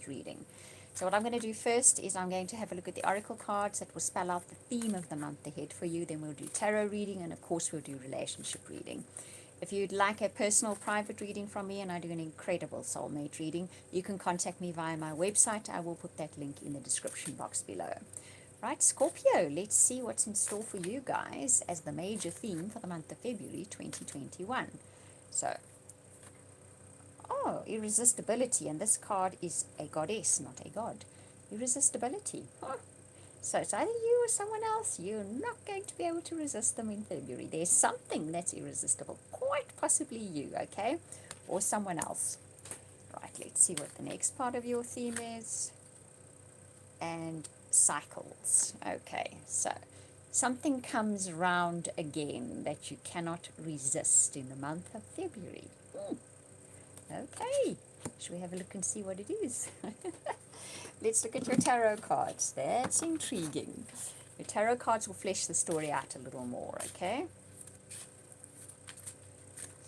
reading. So what I'm going to do first is I'm going to have a look at the oracle cards that will spell out the theme of the month ahead for you. Then we'll do tarot reading, and of course we'll do relationship reading. If you'd like a personal private reading from me, and I do an incredible soulmate reading, you can contact me via my website. I will put that link in the description box below. Right, Scorpio, let's see what's in store for you guys as the major theme for the month of February 2021. So, oh, irresistibility, and this card is a goddess, not a god. Irresistibility. Huh. So it's either you or someone else. You're not going to be able to resist them in February. There's something that's irresistible. Quite possibly you, okay? Or someone else. Right, let's see what the next part of your theme is. And cycles. Okay, so something comes round again that you cannot resist in the month of February. Okay, shall we have a look and see what it is? Let's look at your tarot cards. That's intriguing. Your tarot cards will flesh the story out a little more, okay?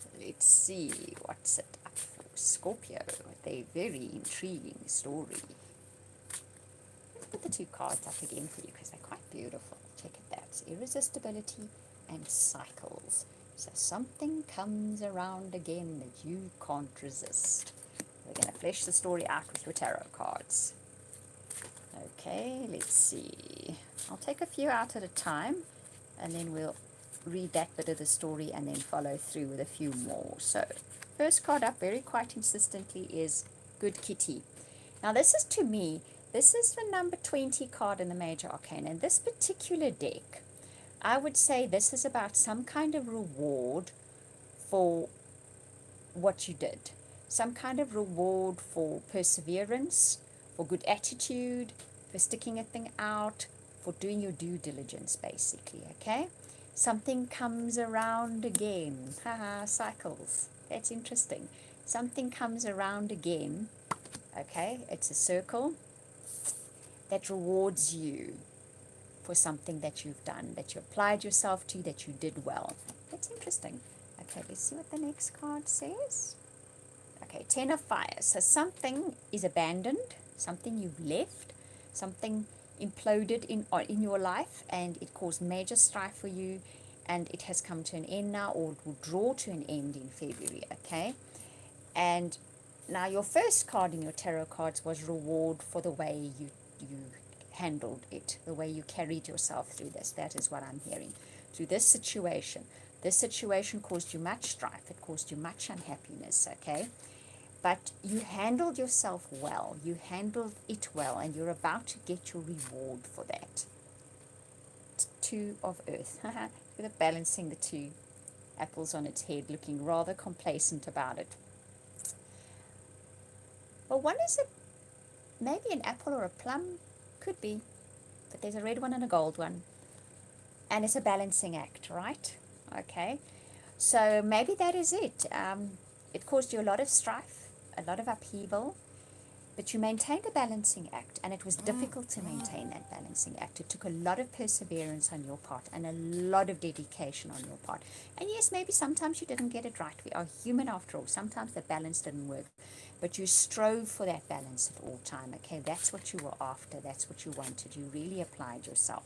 So let's see what's it up for Scorpio. A very intriguing story. Let's put the two cards up again for you because they're quite beautiful. Check it out. It's irresistibility and cycles. So something comes around again that you can't resist. We're going to flesh the story out with your tarot cards. Okay, let's see. I'll take a few out at a time, and then we'll read that bit of the story and then follow through with a few more. So, first card up very quite consistently is Good Kitty. Now this is, to me, this is the number 20 card in the Major Arcana. In this particular deck, I would say this is about some kind of reward for what you did. Some kind of reward for perseverance, for good attitude, for sticking a thing out, for doing your due diligence, basically, okay? Something comes around again. Haha, cycles. That's interesting. Something comes around again, okay? It's a circle that rewards you for something that you've done, that you applied yourself to, that you did well. That's interesting. Okay, let's see what the next card says. Okay, Ten of Fire. So something is abandoned, something you've left, something imploded in your life, and it caused major strife for you, and it has come to an end now, or it will draw to an end in February, okay? And now your first card in your tarot cards was reward for the way you handled it, the way you carried yourself through this. That is what I'm hearing. Through this situation. This situation caused you much strife. It caused you much unhappiness, okay? But you handled yourself well. You handled it well, and you're about to get your reward for that. Two of Earth. With it balancing the two apples on its head, looking rather complacent about it. Well, one is maybe an apple or a plum. Could be. But there's a red one and a gold one. And it's a balancing act, right? Okay. So maybe that is it. It caused you a lot of strife, a lot of upheaval, but you maintained a balancing act, and it was difficult to maintain that balancing act. It took a lot of perseverance on your part and a lot of dedication on your part. And yes, maybe sometimes you didn't get it right. We are human after all. Sometimes the balance didn't work, but you strove for that balance at all time, okay? That's what you were after. That's what you wanted. You really applied yourself.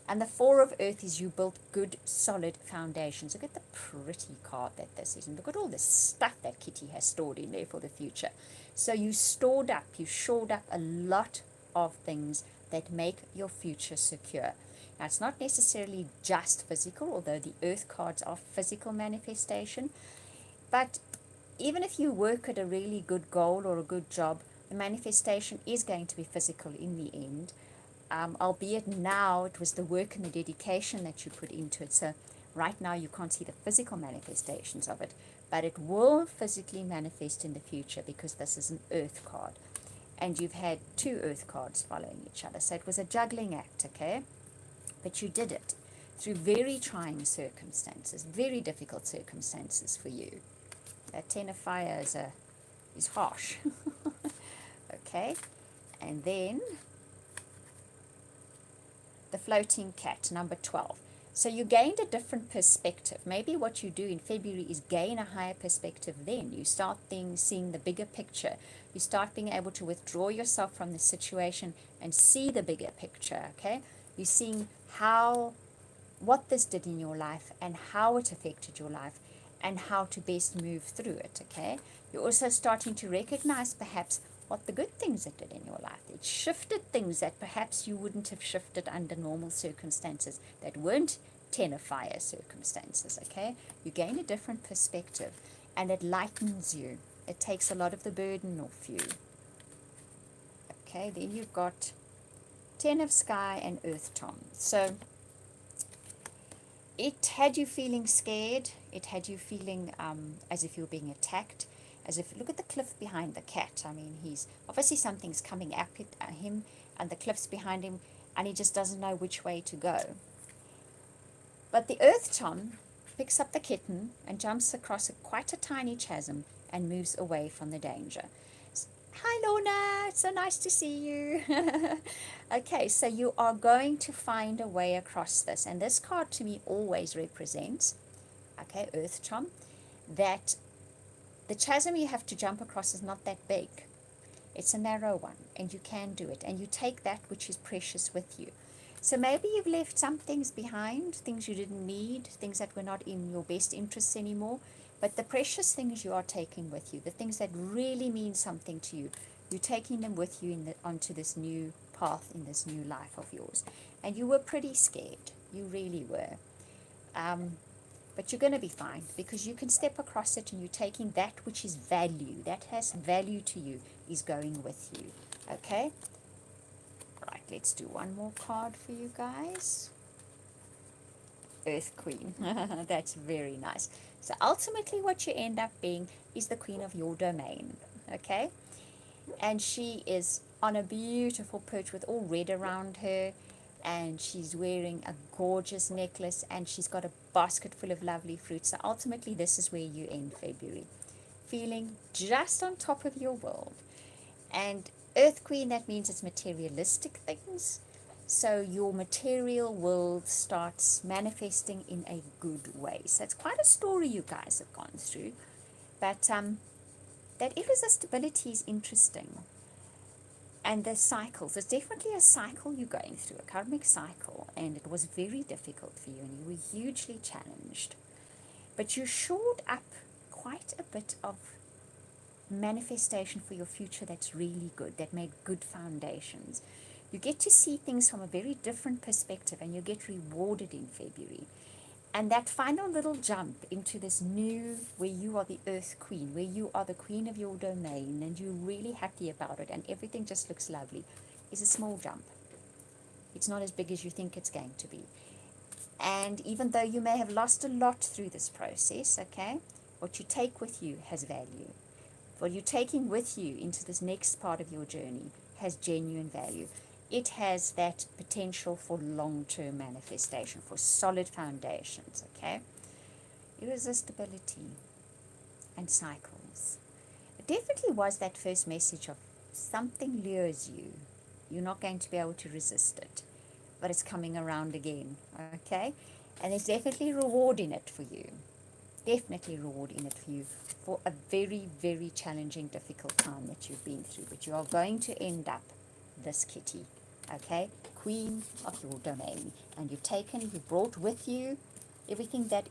And the Four of Earth is you built good, solid foundations. Look at the pretty card that this is. And look at all the stuff that Kitty has stored in there for the future. So you stored up, you shored up a lot of things that make your future secure. Now, it's not necessarily just physical, although the Earth cards are physical manifestation. But even if you work at a really good goal or a good job, the manifestation is going to be physical in the end. Albeit now it was the work and the dedication that you put into it. So right now you can't see the physical manifestations of it, but it will physically manifest in the future because this is an Earth card. And you've had two Earth cards following each other. So it was a juggling act, okay? But you did it through very trying circumstances, very difficult circumstances for you. That Ten of Fire is harsh. Okay? And then the Floating Cat, number 12. So you gained a different perspective. Maybe what you do in February is gain a higher perspective then. You start seeing the bigger picture. You start being able to withdraw yourself from the situation and see the bigger picture, okay? You're seeing what this did in your life and how it affected your life and how to best move through it, okay? You're also starting to recognize perhaps what the good things it did in your life. It shifted things that perhaps you wouldn't have shifted under normal circumstances that weren't 10 of fire circumstances, okay? You gain a different perspective and it lightens you. It takes a lot of the burden off you. Okay, then you've got 10 of sky and earth tom. So it had you feeling scared. It had you feeling as if you were being attacked. As if, look at the cliff behind the cat. I mean, he's obviously something's coming at him and the cliff's behind him and he just doesn't know which way to go. But the earth tom picks up the kitten and jumps across quite a tiny chasm and moves away from the danger. Hi Lorna, it's so nice to see you. Okay, so you are going to find a way across this. And this card to me always represents, okay, earth tom, that the chasm you have to jump across is not that big. It's a narrow one and you can do it. And you take that which is precious with you. So maybe you've left some things behind, things you didn't need, things that were not in your best interests anymore. But the precious things you are taking with you, the things that really mean something to you, you're taking them with you onto this new path in this new life of yours. And you were pretty scared. You really were. But you're going to be fine because you can step across it and you're taking that which is value, that has value to you, is going with you. Okay? Right, let's do one more card for you guys. Earth Queen. That's very nice. So ultimately what you end up being is the queen of your domain. Okay? And she is on a beautiful perch with all red around her. And she's wearing a gorgeous necklace and she's got a basket full of lovely fruits. So ultimately this is where you end February. Feeling just on top of your world. And Earth Queen, that means it's materialistic things. So your material world starts manifesting in a good way. So it's quite a story you guys have gone through. But that irresistibility is interesting. And the cycles, there's definitely a cycle you're going through, a karmic cycle, and it was very difficult for you, and you were hugely challenged. But you shored up quite a bit of manifestation for your future that's really good, that made good foundations. You get to see things from a very different perspective, and you get rewarded in February. And that final little jump into this new, where you are the Earth Queen, where you are the queen of your domain, and you're really happy about it, and everything just looks lovely, is a small jump. It's not as big as you think it's going to be. And even though you may have lost a lot through this process, okay, what you take with you has value. What you're taking with you into this next part of your journey has genuine value. It has that potential for long-term manifestation, for solid foundations, okay? Irresistibility and cycles. It definitely was that first message of something lures you. You're not going to be able to resist it, but it's coming around again, okay? And there's definitely reward in it for you. Definitely reward in it for you for a very, very challenging, difficult time that you've been through. But you are going to end up this kitty. Okay, queen of your domain, and you've brought with you everything that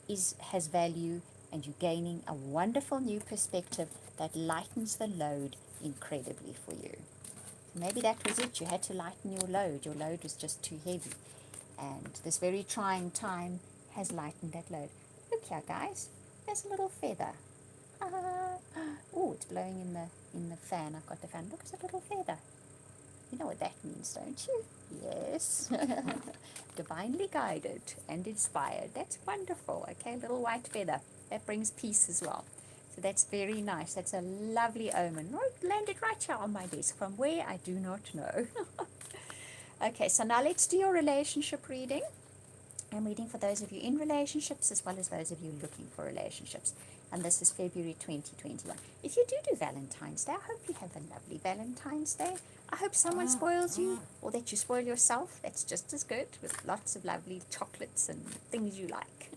has value, and you're gaining a wonderful new perspective that lightens the load incredibly for you. Maybe that was it. You had to lighten your load. Your load was just too heavy, and this very trying time has lightened that load. Look here, guys. There's a little feather. Oh, it's blowing in the fan. I've got the fan. Look, it's a little feather. You know what that means, don't you? Yes. Divinely guided and inspired. That's wonderful. Okay, little white feather. That brings peace as well. So that's very nice. That's a lovely omen. Oh, it landed right here on my desk. From where, I do not know. Okay, so now let's do your relationship reading. I'm reading for those of you in relationships as well as those of you looking for relationships. and this is February 2021. If you do Valentine's Day, I hope you have a lovely Valentine's Day. I hope someone spoils you, or that you spoil yourself. That's just as good, with lots of lovely chocolates and things you like.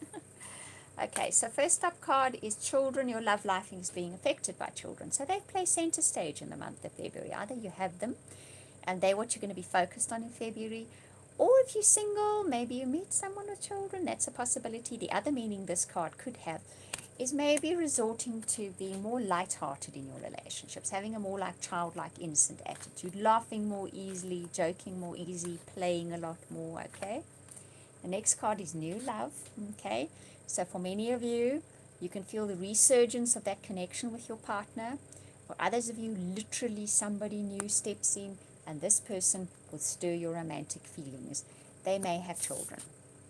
Okay, so first up card is children. Your love life is being affected by children. So they play center stage in the month of February. Either you have them, and they're what you're going to be focused on in February, or if you're single, maybe you meet someone with children. That's a possibility. The other meaning this card could have is maybe resorting to being more light-hearted in your relationships, having a more like childlike, innocent attitude, laughing more easily, joking more easy, playing a lot more, okay? The next card is new love, okay? So for many of you, you can feel the resurgence of that connection with your partner. For others of you, literally somebody new steps in, and this person will stir your romantic feelings. They may have children.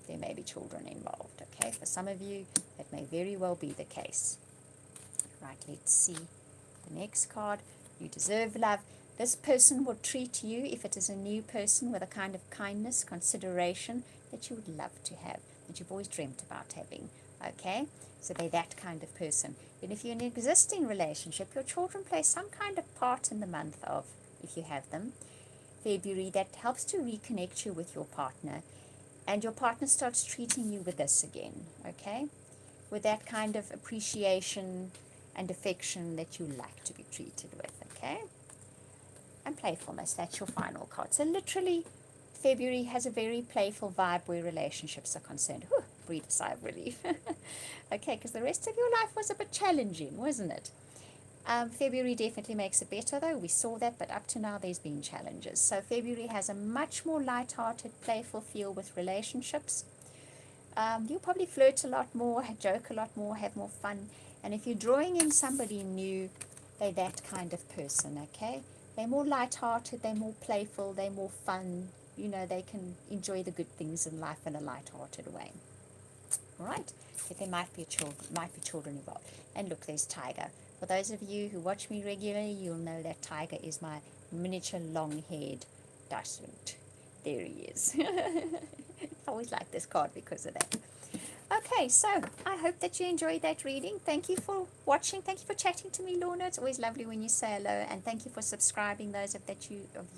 There may be children involved, okay? For some of you, that may very well be the case. Right, let's see the next card. You deserve love. This person will treat you, if it is a new person, with a kind of kindness, consideration that you would love to have, that you've always dreamt about having, okay? So they're that kind of person. And if you're in an existing relationship, your children play some kind of part in the month of, if you have them, February, that helps to reconnect you with your partner, and your partner starts treating you with this again, okay? With that kind of appreciation and affection that you like to be treated with, okay? And playfulness, that's your final card. So literally, February has a very playful vibe where relationships are concerned. Whew, breathe a sigh of relief. Okay, because the rest of your life was a bit challenging, wasn't it? February definitely makes it better, though. We saw that, but up to now there's been challenges. So February has a much more light-hearted, playful feel with relationships. You'll probably flirt a lot more, joke a lot more, have more fun. And if you're drawing in somebody new, they're that kind of person, okay? They're more light-hearted, they're more playful, they're more fun. You know, they can enjoy the good things in life in a light-hearted way. All right? But there might be children involved. And look, there's Tiger. For those of you who watch me regularly, you'll know that Tiger is my miniature long-haired dachshund. There he is. I always like this card because of that. Okay, so I hope that you enjoyed that reading. Thank you for watching. Thank you for chatting to me, Lorna. It's always lovely when you say hello. And thank you for subscribing, those of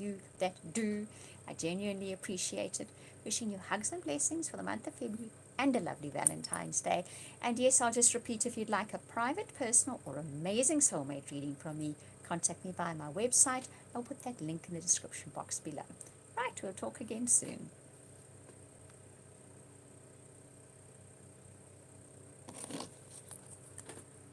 you that do. I genuinely appreciate it. Wishing you hugs and blessings for the month of February and a lovely Valentine's Day. And yes, I'll just repeat, if you'd like a private, personal, or amazing soulmate reading from me, contact me via my website. I'll put that link in the description box below. Right, we'll talk again soon.